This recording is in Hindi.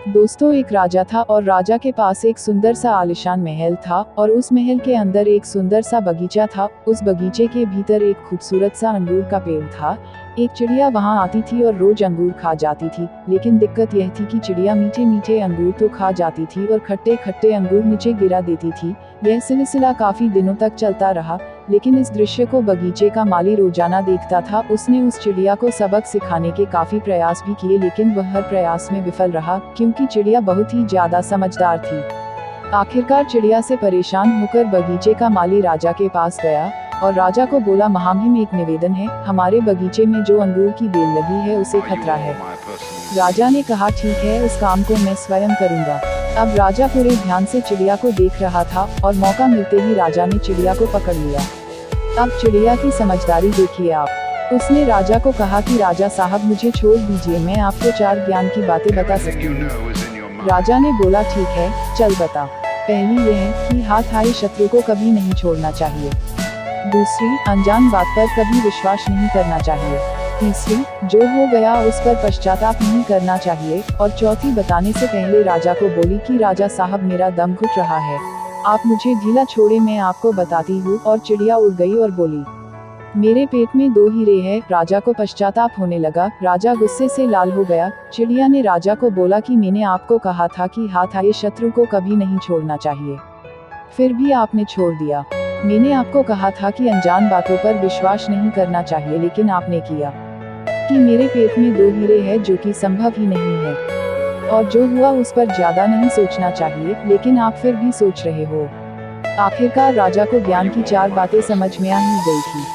दोस्तों, एक राजा था और राजा के पास एक सुंदर सा आलीशान महल था और उस महल के अंदर एक सुंदर सा बगीचा था। उस बगीचे के भीतर एक खूबसूरत सा अंगूर का पेड़ था। एक चिड़िया वहां आती थी और रोज अंगूर खा जाती थी, लेकिन दिक्कत यह थी कि चिड़िया मीठे मीठे अंगूर तो खा जाती थी और खट्टे खट्टे अंगूर नीचे गिरा देती थी। यह सिलसिला काफी दिनों तक चलता रहा, लेकिन इस दृश्य को बगीचे का माली रोजाना देखता था। उसने उस चिड़िया को सबक सिखाने के काफी प्रयास भी किए, लेकिन वह हर प्रयास में विफल रहा, क्योंकि चिड़िया बहुत ही ज्यादा समझदार थी। आखिरकार चिड़िया से परेशान होकर बगीचे का माली राजा के पास गया और राजा को बोला, महामहिम, एक निवेदन है, हमारे बगीचे में जो अंगूर की बेल लगी है उसे खतरा है। राजा ने कहा, ठीक है, उस काम को मैं स्वयं करूंगा। अब राजा पूरे ध्यान से चिड़िया को देख रहा था और मौका मिलते ही राजा ने चिड़िया को पकड़ लिया। अब चिड़िया की समझदारी देखिए आप। उसने राजा को कहा कि राजा साहब, मुझे छोड़ दीजिए, मैं आपको 4 ज्ञान की बातें बता सकती हूँ। राजा ने बोला, ठीक है, चल बता। पहली यह कि हाथ आए शत्रु को कभी नहीं छोड़ना चाहिए। दूसरी, अनजान बात पर कभी विश्वास नहीं करना चाहिए। तीसरी, जो हो गया उस पर पश्चाताप नहीं करना चाहिए। और चौथी, बताने से पहले राजा को बोली कि राजा साहब, मेरा दम घुट रहा है, आप मुझे ढीला छोड़े, मैं आपको बताती हूँ। और चिड़िया उड़ गई और बोली, मेरे पेट में 2 हीरे हैं। राजा को पश्चाताप होने लगा। राजा गुस्से से लाल हो गया। चिड़िया ने राजा को बोला कि मैंने आपको कहा था कि हाथ आए शत्रु को कभी नहीं छोड़ना चाहिए, फिर भी आपने छोड़ दिया। मैंने आपको कहा था कि अनजान बातों पर विश्वास नहीं करना चाहिए, लेकिन आपने किया। कि मेरे पेट में 2 हीरे हैं, जो कि संभव ही नहीं है, और जो हुआ उस पर ज्यादा नहीं सोचना चाहिए, लेकिन आप फिर भी सोच रहे हो। आखिरकार राजा को ज्ञान की 4 बातें समझ में आ ही गई थी।